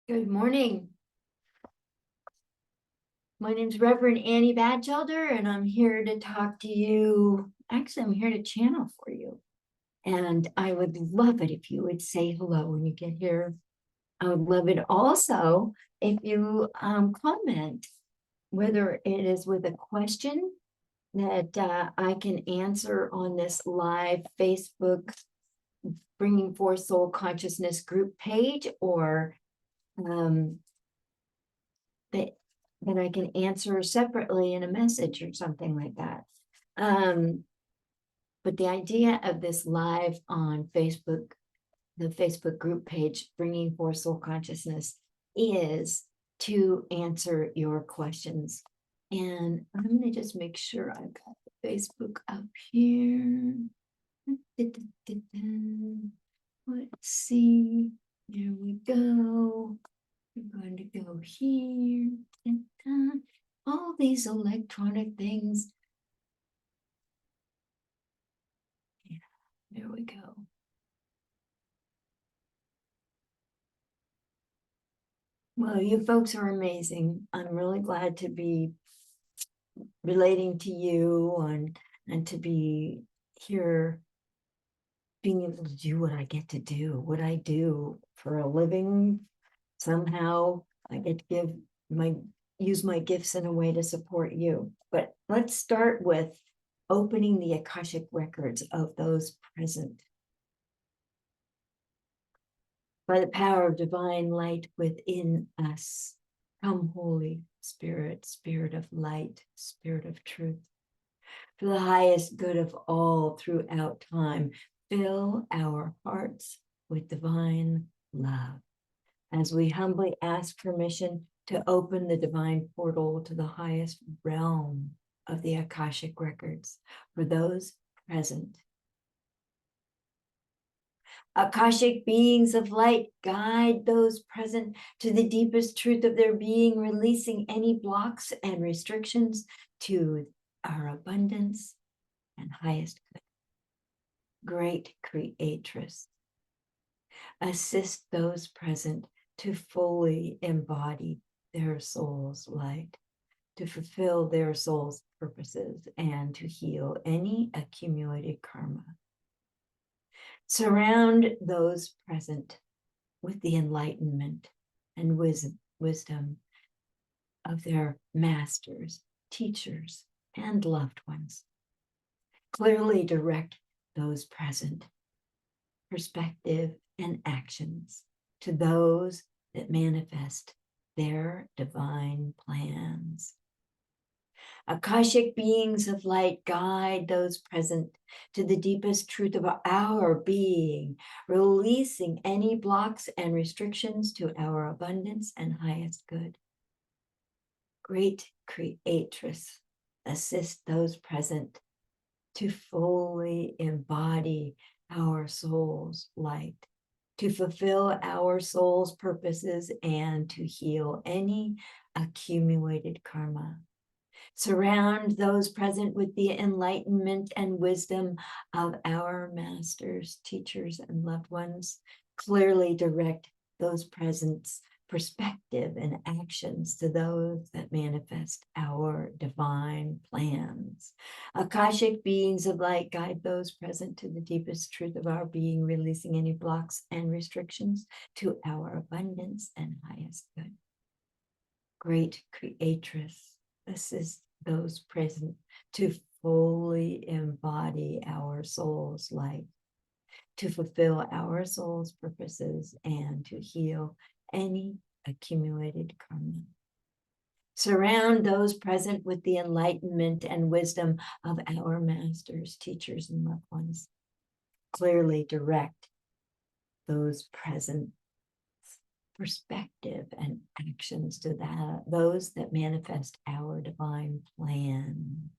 Good morning. My name's Reverend Annie Bachelder, and I'm here to talk to you. Actually, I'm here to channel for you. And I would love it if you would say hello when you get here. I would love it also if you comment, whether it is with a question that I can answer on this live Facebook Bringing Forth Soul Consciousness group page, or that I can answer separately in a message or something like that. But the idea of this live on Facebook, the Facebook group page, Bringing Forth Soul Consciousness, is to answer your questions. And I'm going to just make sure I've got the Facebook up here. Let's see. There we go. We're going to go here. All these electronic things. Yeah, there we go. Well, you folks are amazing. I'm really glad to be relating to you and to be here, being able to do what I get to do, what I do for a living. Somehow I get to use my gifts in a way to support you. But let's start with opening the Akashic Records of those present. By the power of divine light within us, come Holy Spirit, Spirit of light, Spirit of truth, for the highest good of all throughout time, fill our hearts with divine love. As we humbly ask permission to open the divine portal to the highest realm of the Akashic Records for those present. Akashic beings of light, guide those present to the deepest truth of their being, releasing any blocks and restrictions to our abundance and highest good. Great Creatress, assist those present to fully embody their soul's light, to fulfill their soul's purposes, and to heal any accumulated karma. Surround those present with the enlightenment and wisdom of their masters, teachers, and loved ones. Clearly direct those present perspective and actions to those that manifest their divine plans. Akashic beings of light, guide those present to the deepest truth of our being, releasing any blocks and restrictions to our abundance and highest good. Great Creatress, assist those present to fully embody our soul's light, to fulfill our soul's purposes, and to heal any accumulated karma. Surround those present with the enlightenment and wisdom of our masters, teachers, and loved ones. Clearly direct those presents' perspective and actions to those that manifest our divine plans. Akashic beings of light, guide those present to the deepest truth of our being, releasing any blocks and restrictions to our abundance and highest good. Great Creatress, assist those present to fully embody our soul's light, to fulfill our soul's purposes, and to heal any accumulated karma. Surround those present with the enlightenment and wisdom of our masters, teachers, and loved ones. Clearly direct those present perspective and actions to those that manifest our divine plan.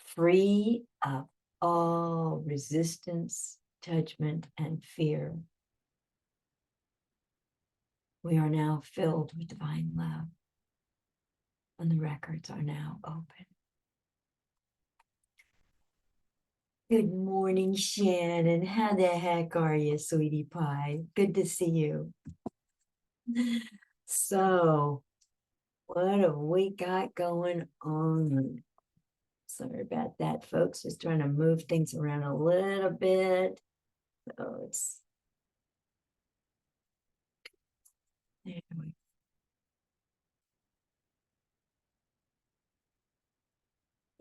Free of all resistance, judgment, and fear, we are now filled with divine love, and the records are now open. Good morning, Shannon. How the heck are you, sweetie pie? Good to see you. So, what have we got going on? Sorry about that, folks. Just trying to move things around a little bit. So it's there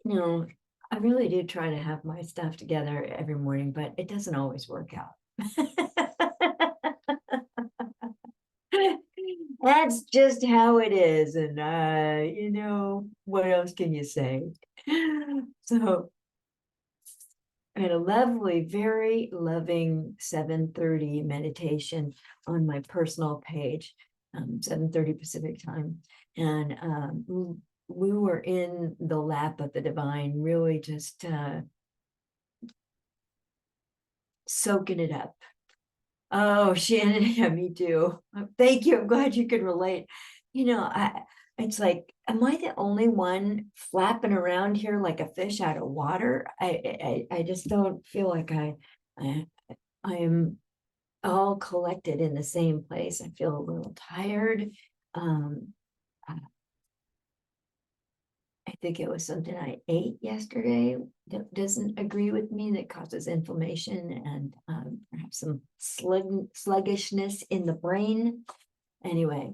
we I really do try to have my stuff together every morning, but it doesn't always work out. That's just how it is. And what else can you say? So I had a lovely, very loving 7:30 meditation on my personal page, 7:30 Pacific time. And we were in the lap of the divine, really just soaking it up. Oh, Shannon, yeah, me too. Thank you. I'm glad you could relate. It's like, am I the only one flapping around here like a fish out of water? I just don't feel like I am all collected in the same place. I feel a little tired. Um, I think it was something I ate yesterday that doesn't agree with me, that causes inflammation and perhaps some sluggishness in the brain. Anyway,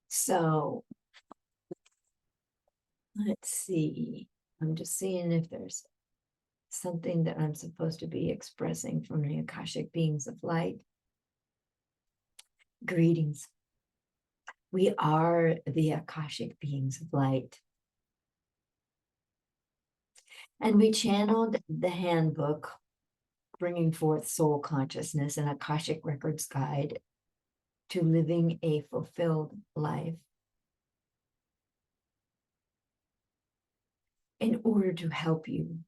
so let's see. I'm just seeing if there's something that I'm supposed to be expressing from the Akashic beings of light. Greetings. We are the Akashic beings of light. And we channeled the handbook, Bringing Forth Soul Consciousness, an Akashic Records Guide to Living a Fulfilled Life, in order to help you,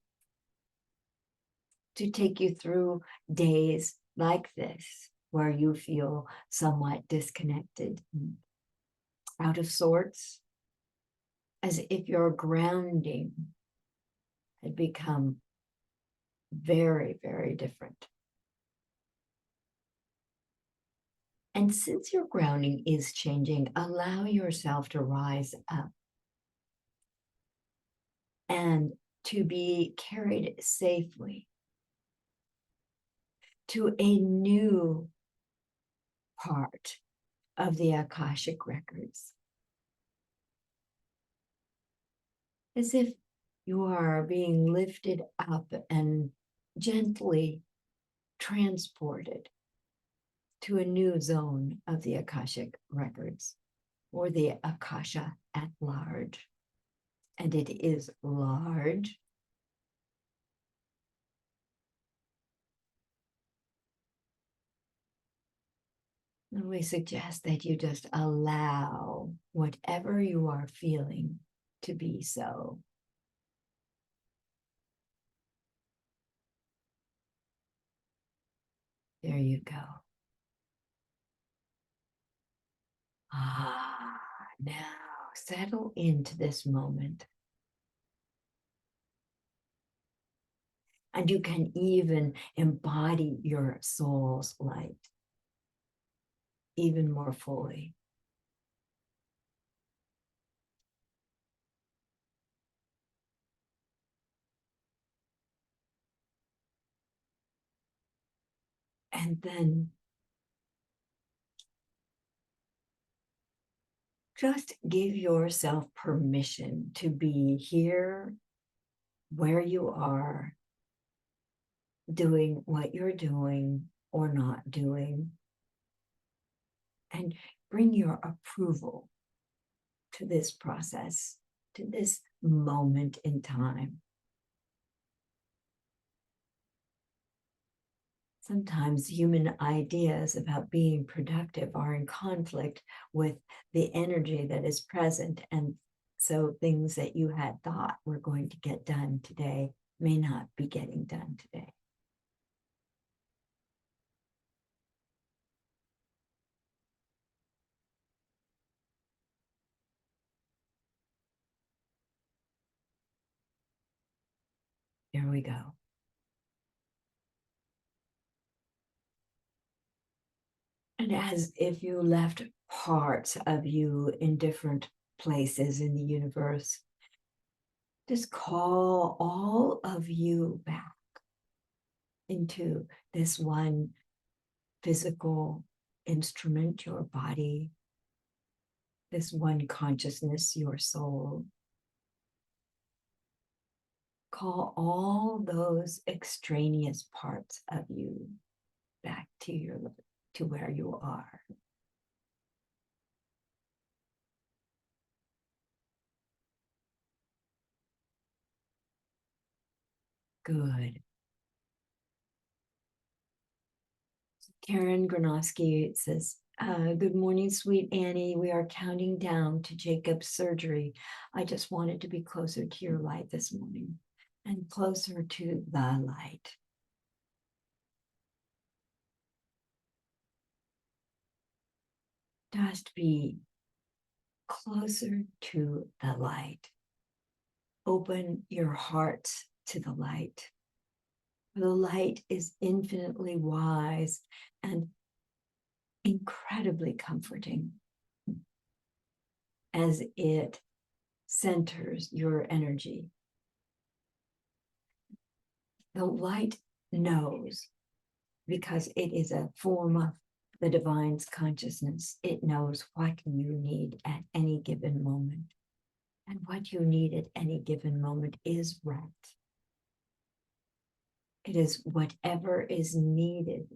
to take you through days like this, where you feel somewhat disconnected, out of sorts, as if your grounding had become very, very different. And since your grounding is changing, allow yourself to rise up and to be carried safely to a new part of the Akashic Records. As if you are being lifted up and gently transported to a new zone of the Akashic Records, or the Akasha at large. And it is large. And we suggest that you just allow whatever you are feeling to be so. There you go. Now settle into this moment. And you can even embody your soul's light even more fully. And then just give yourself permission to be here where you are, doing what you're doing or not doing, and bring your approval to this process, to this moment in time. Sometimes human ideas about being productive are in conflict with the energy that is present. And so things that you had thought were going to get done today may not be getting done today. There we go. And as if you left parts of you in different places in the universe, just call all of you back into this one physical instrument, your body, this one consciousness, your soul. Call all those extraneous parts of you back to where you are. Good. Karen Granosky says, good morning, sweet Annie. We are counting down to Jacob's surgery. I just wanted to be closer to your light this morning and closer to the light. Just be closer to the light. Open your heart to the light. The light is infinitely wise and incredibly comforting as it centers your energy. The light knows, because it is a form of the divine's consciousness. It knows what you need at any given moment. And what you need at any given moment is right. It is whatever is needed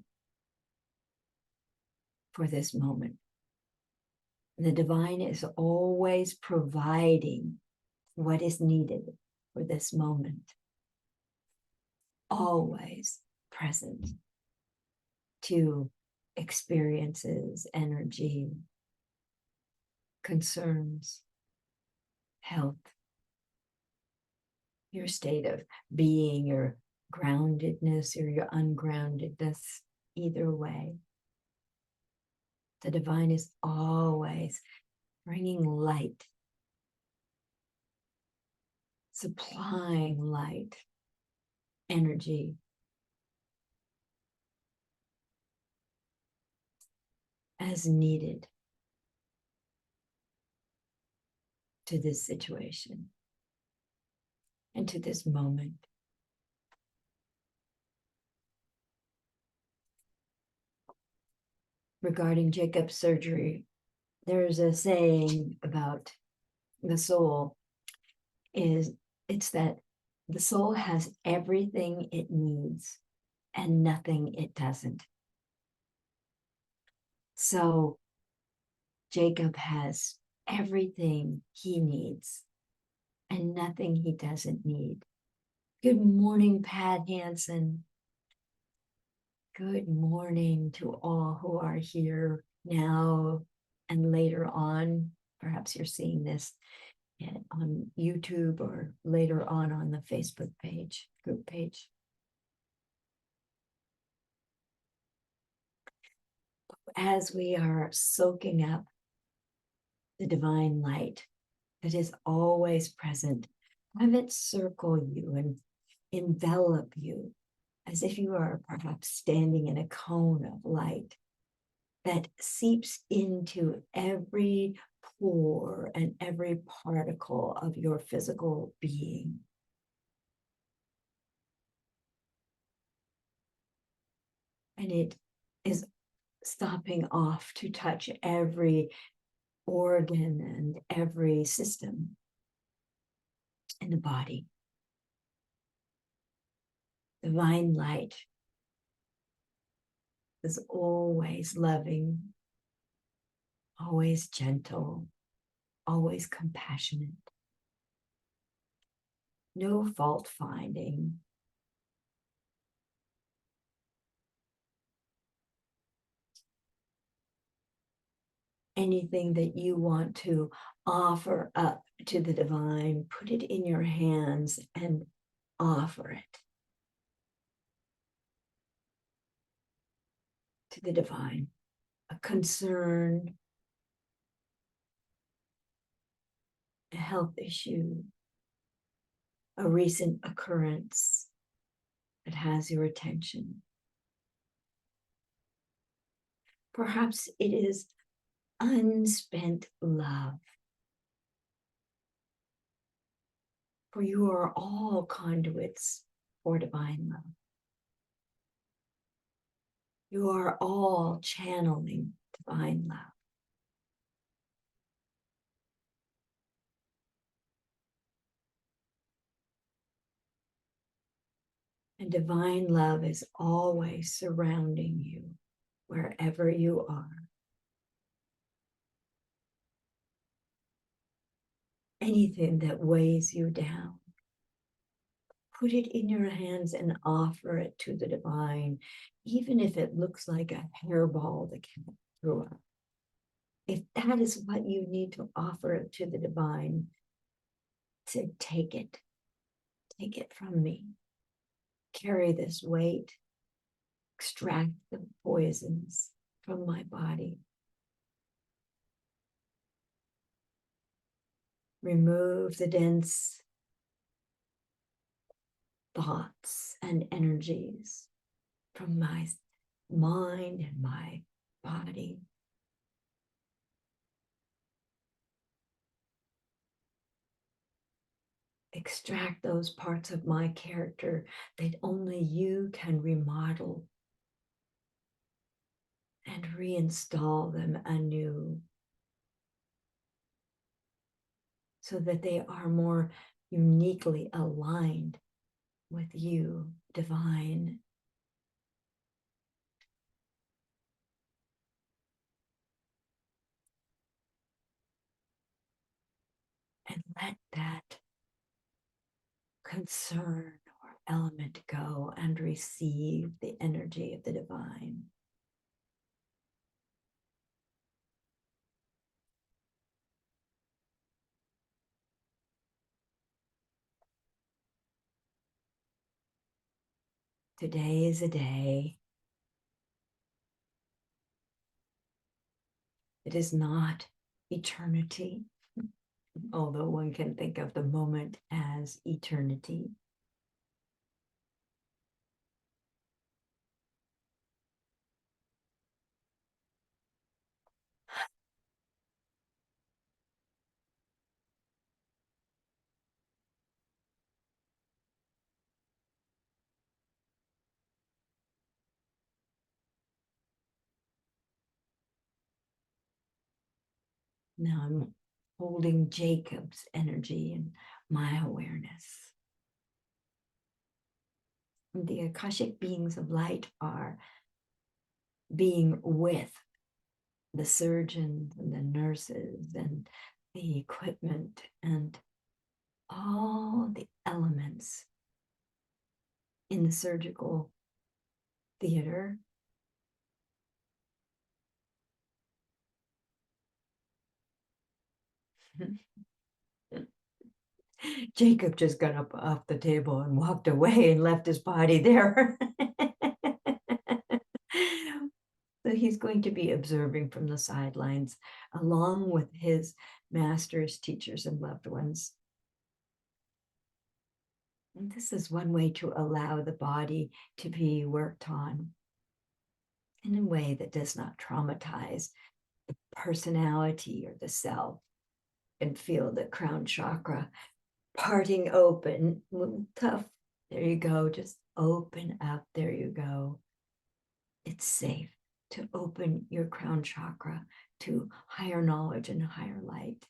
for this moment. The divine is always providing what is needed for this moment. Always present to experiences, energy, concerns, health, your state of being, your groundedness or your ungroundedness, either way. The divine is always bringing light, supplying light, energy, as needed to this situation and to this moment. Regarding Jacob's surgery, there's a saying about the soul, it's that the soul has everything it needs and nothing it doesn't. So Jacob has everything he needs and nothing he doesn't need. Good morning, Pat Hansen. Good morning to all who are here now and later on. Perhaps you're seeing this on YouTube or later on the Facebook page, group page. As we are soaking up the divine light that is always present, have it circle you and envelop you as if you are perhaps standing in a cone of light that seeps into every pore and every particle of your physical being. And it is stopping off to touch every organ and every system in the body. Divine light is always loving, always gentle, always compassionate. No fault finding. Anything that you want to offer up to the divine, put it in your hands and offer it to the divine. A concern, a health issue, a recent occurrence that has your attention. Perhaps it is unspent love. For you are all conduits for divine love. You are all channeling divine love. And divine love is always surrounding you wherever you are. Anything that weighs you down, put it in your hands and offer it to the divine, even if it looks like a hairball that came through up. If that is what you need to offer to the divine, to take it from me. Carry this weight, extract the poisons from my body. Remove the dense thoughts and energies from my mind and my body. Extract those parts of my character that only you can remodel and reinstall them anew so that they are more uniquely aligned with you, divine. And let that concern or element go and receive the energy of the divine. Today is a day. It is not eternity, although one can think of the moment as eternity. Now I'm holding Jacob's energy in my awareness. The Akashic beings of light are being with the surgeons and the nurses and the equipment and all the elements in the surgical theater. Jacob just got up off the table and walked away and left his body there. So he's going to be observing from the sidelines, along with his masters, teachers, and loved ones. And this is one way to allow the body to be worked on in a way that does not traumatize the personality or the self, and feel the crown chakra parting open. Tough. There you go. Just open up. There you go. It's safe to open your crown chakra to higher knowledge and higher light.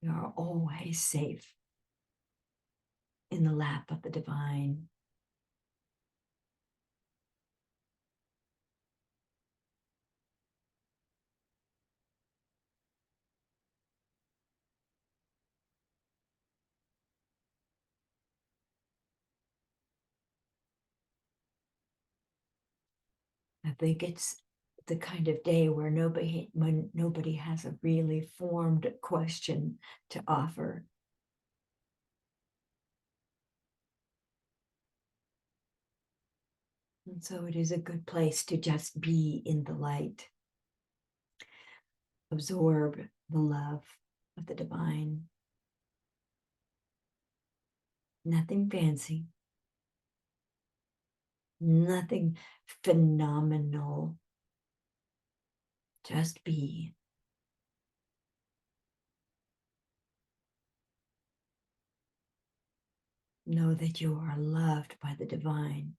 You are always safe in the lap of the divine. I think it's the kind of day where nobody has a really formed question to offer. And so it is a good place to just be in the light, absorb the love, of the divine. Nothing fancy, nothing phenomenal. Just be. Know that you are loved by the divine,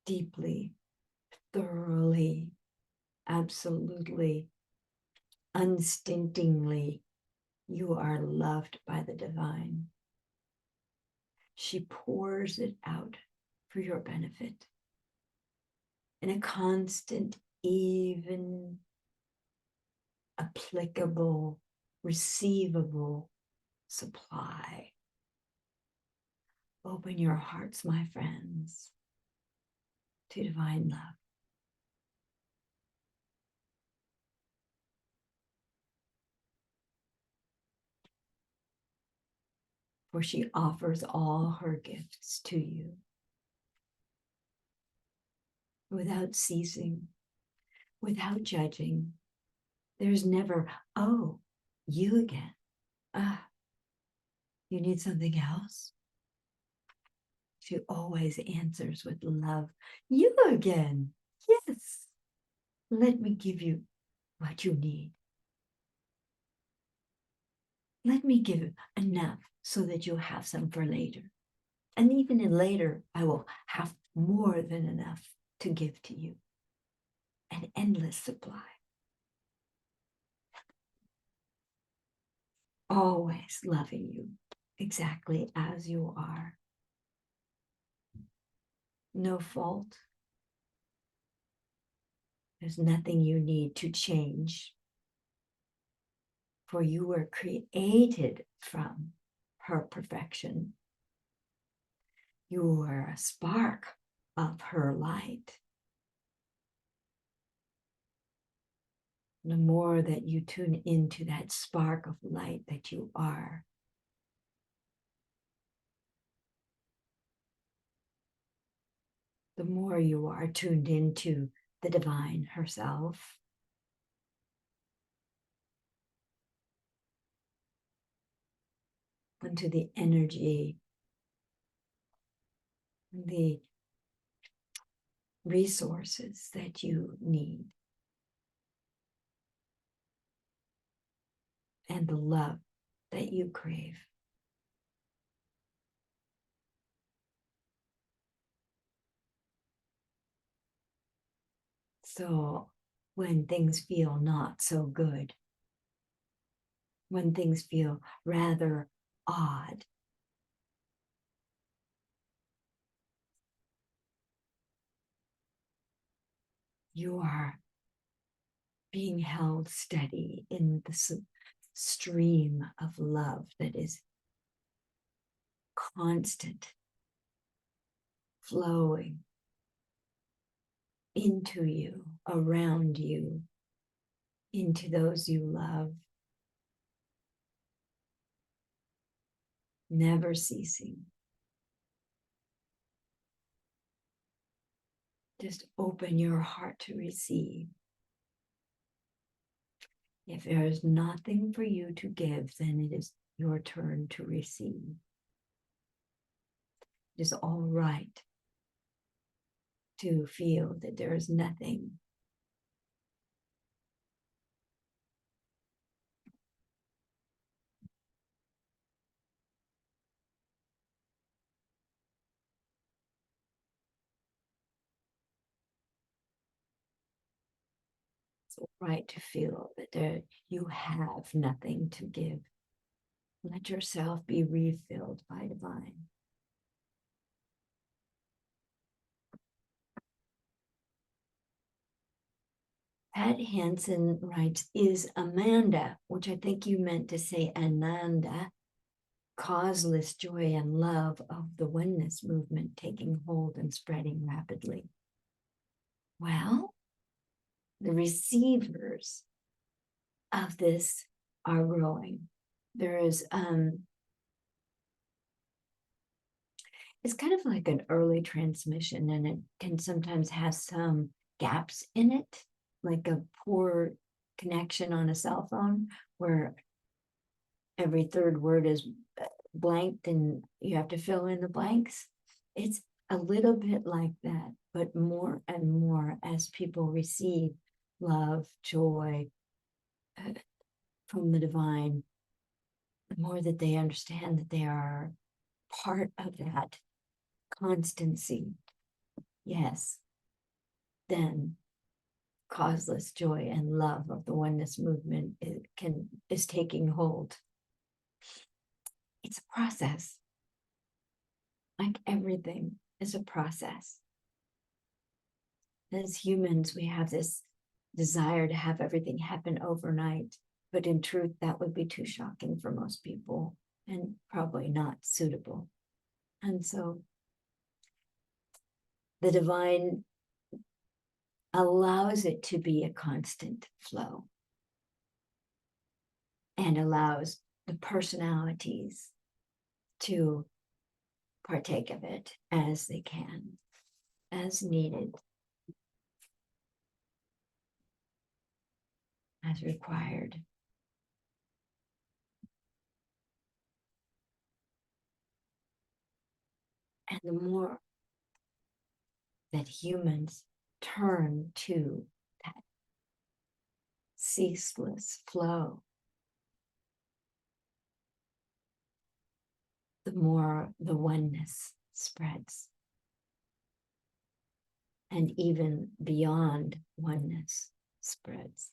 deeply, thoroughly, absolutely, unstintingly. You are loved by the divine. She pours it out for your benefit in a constant, even, applicable, receivable supply. Open your hearts, my friends, to divine love. For she offers all her gifts to you without ceasing, without judging. There's never, oh, you again. You need something else? She always answers with love. You again. Yes. Let me give you what you need. Let me give enough so that you'll have some for later. And even in later, I will have more than enough to give to you. An endless supply. Always loving you exactly as you are. No fault. There's nothing you need to change. For you were created from her perfection. You are a spark of her light. The more that you tune into that spark of light that you are, the more you are tuned into the divine herself. Into the energy, the resources that you need, and the love that you crave. So when things feel not so good, when things feel rather odd, you are being held steady in the stream of love that is constant, flowing into you, around you, into those you love, never ceasing. Just open your heart to receive. If there is nothing for you to give, then it is your turn to receive. It is all right to feel that there is nothing. It's all right to feel that you have nothing to give. Let yourself be refilled by divine. Pat Hansen writes, is Amanda, which I think you meant to say Ananda, causeless joy and love of the oneness movement taking hold and spreading rapidly? Well, the receivers of this are growing. There is, it's kind of like an early transmission, and it can sometimes have some gaps in it, like a poor connection on a cell phone where every third word is blanked and you have to fill in the blanks. It's a little bit like that, but more and more as people receive love, joy from the divine, the more that they understand that they are part of that constancy. Yes, then causeless joy and love of the oneness movement is taking hold. It's a process. Like everything is a process. As humans, we have this desire to have everything happen overnight, but in truth, that would be too shocking for most people and probably not suitable. And so the divine allows it to be a constant flow and allows the personalities to partake of it as they can, as needed, as required. And the more that humans turn to that ceaseless flow, the more the oneness spreads. And even beyond oneness spreads.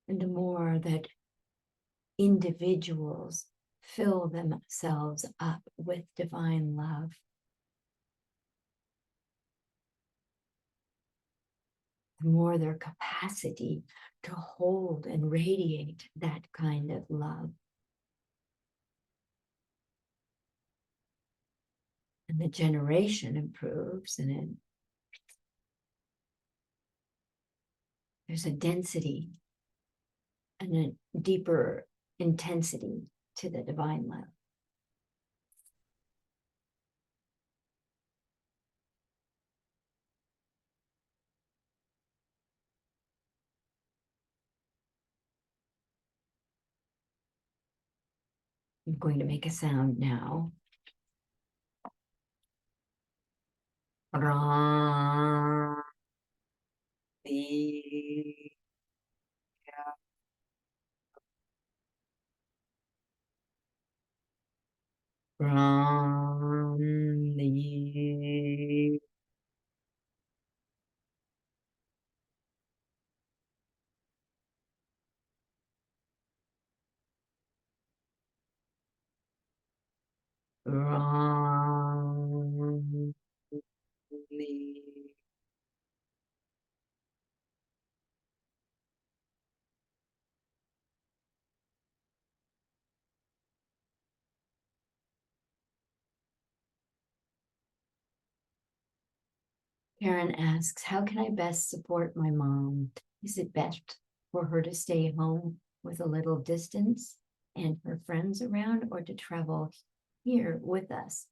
And the more that individuals fill themselves up with divine love, the more their capacity to hold and radiate that kind of love. And the generation improves, and then there's a density and a deeper intensity to the divine love. I'm going to make a sound now. Ra, di, Ram, di. Ram, di. Karen asks, how can I best support my mom? Is it best for her to stay home with a little distance and her friends around, or to travel here with us?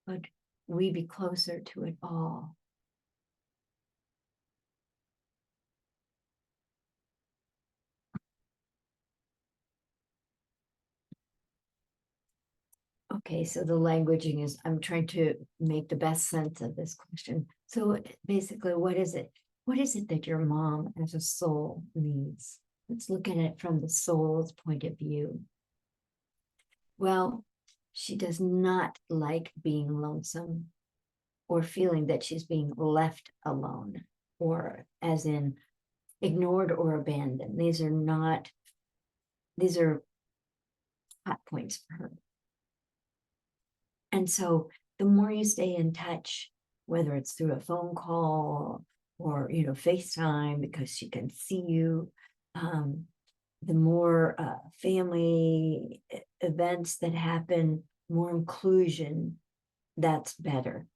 Would we be closer to it all? Okay, so the languaging is, I'm trying to make the best sense of this question. So basically, what is it? What is it that your mom as a soul needs? Let's look at it from the soul's point of view. Well, she does not like being lonesome or feeling that she's being left alone, or as in ignored or abandoned. These are hot points for her. And so the more you stay in touch, whether it's through a phone call or, FaceTime, because she can see you, the more family events that happen, more inclusion, that's better.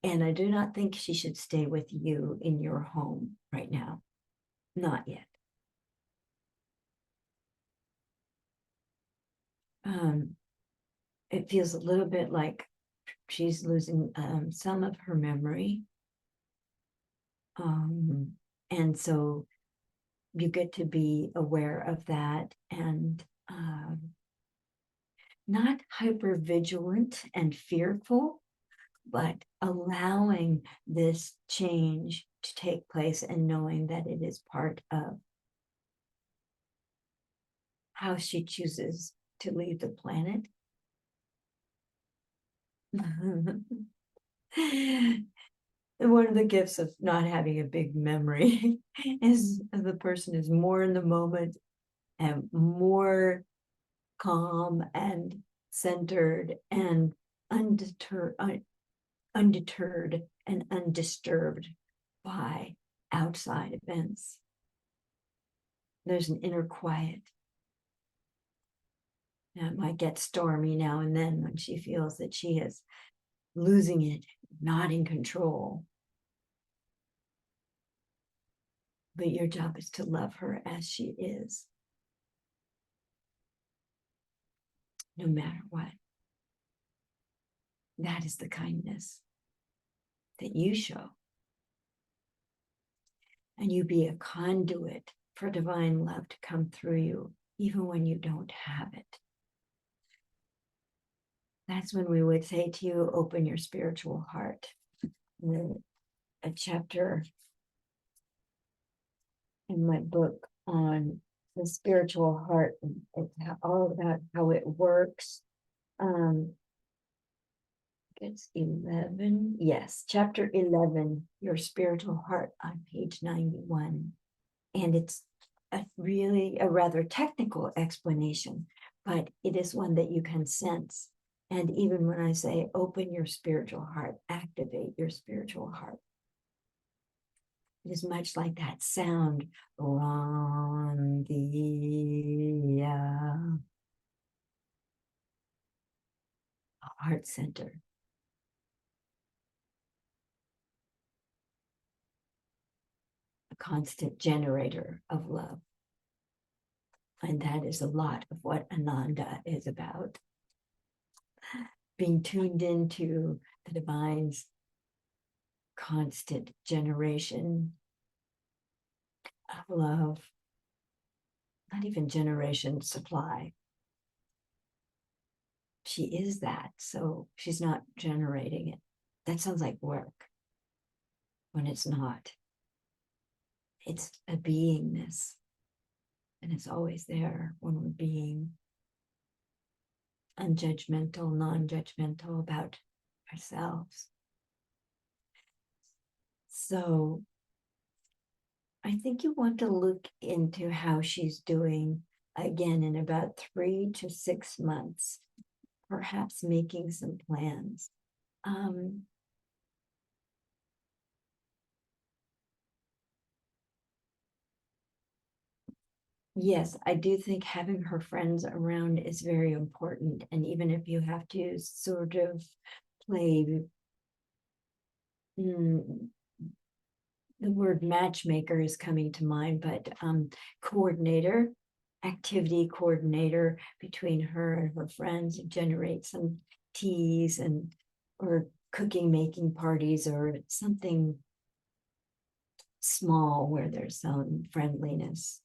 And I do not think she should stay with you in your home right now. Not yet. it feels a little bit like she's losing some of her memory. And so you get to be aware of that and not hyper vigilant and fearful, but allowing this change to take place and knowing that it is part of how she chooses to leave the planet. One of the gifts of not having a big memory is the person is more in the moment and more calm and centered and undeterred and undisturbed by outside events. There's an inner quiet. Now, it might get stormy now and then when she feels that she is losing it, not in control. But your job is to love her as she is, no matter what. That is the kindness that you show. And you be a conduit for divine love to come through you, even when you don't have it. That's when we would say to you, open your spiritual heart. A chapter in my book on the spiritual heart, it's all about how it works. It's 11. Yes, chapter 11, your spiritual heart, on page 91. And it's a rather technical explanation, but it is one that you can sense. And even when I say open your spiritual heart, activate your spiritual heart, it is much like that sound, Ram the heart center. A constant generator of love. And that is a lot of what Ananda is about. Being tuned into the divine's constant generation of love, not even generation, supply. She is that, so she's not generating it. That sounds like work when it's not. It's a beingness, and it's always there when we're being unjudgmental, non-judgmental about ourselves. So I think you want to look into how she's doing again in about 3 to 6 months, perhaps making some plans. Yes, I do think having her friends around is very important. And even if you have to sort of play, the word matchmaker is coming to mind, but coordinator, activity coordinator between her and her friends, generate some teas and or cooking, making parties or something small where there's some friendliness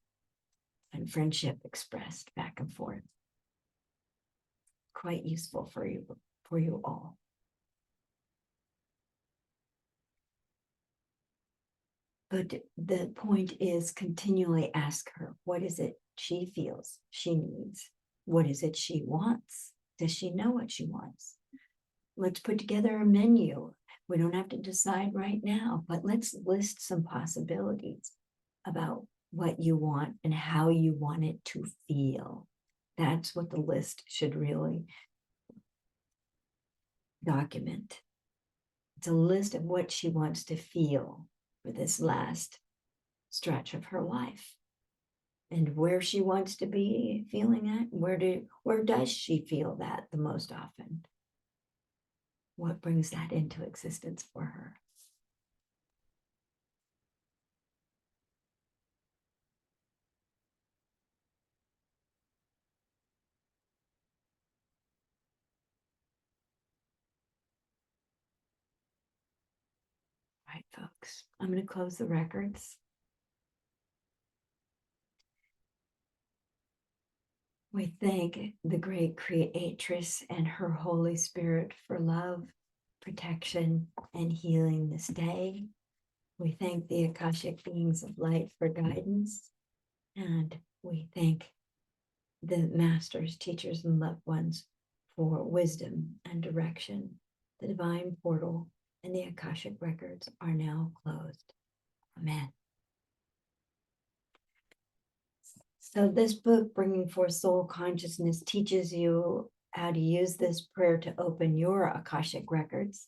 and friendship expressed back and forth. Quite useful for you all. But the point is continually ask her, what is it she feels she needs? What is it she wants? Does she know what she wants? Let's put together a menu. We don't have to decide right now, but let's list some possibilities about what you want and how you want it to feel. That's what the list should really document. It's a list of what she wants to feel for this last stretch of her life and where she wants to be feeling at. Where does she feel that the most often? What brings that into existence for her? I'm going to close the records. We thank the great creatress and her Holy Spirit for love, protection, and healing this day. We thank the Akashic beings of light for guidance. And we thank the masters, teachers, and loved ones for wisdom and direction. The divine portal and the Akashic records are now closed. Amen. So this book, Bringing Forth Soul Consciousness, teaches you how to use this prayer to open your Akashic records.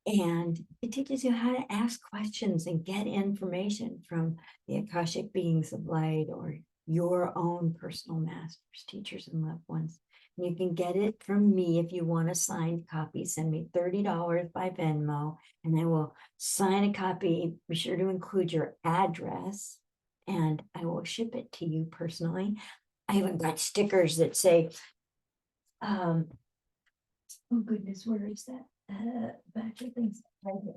And it teaches you how to ask questions and get information from the Akashic beings of light or your own personal masters, teachers, and loved ones. And you can get it from me if you want a signed copy. Send me $30 by Venmo, and I will sign a copy. Be sure to include your address, and I will ship it to you personally. I even got stickers that say, oh goodness, where is that? Batch of things right here.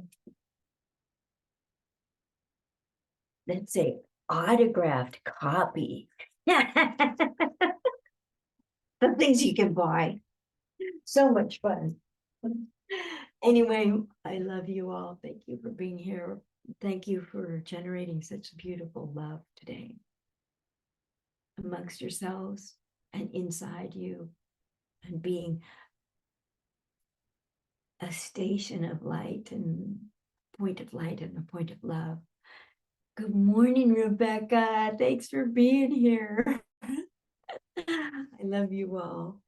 That say autographed copy. The things you can buy. So much fun. Anyway, I love you all. Thank you for being here. Thank you for generating such beautiful love today amongst yourselves and inside you, and being a station of light and point of light and a point of love. Good morning, Rebecca. Thanks for being here. I love you all.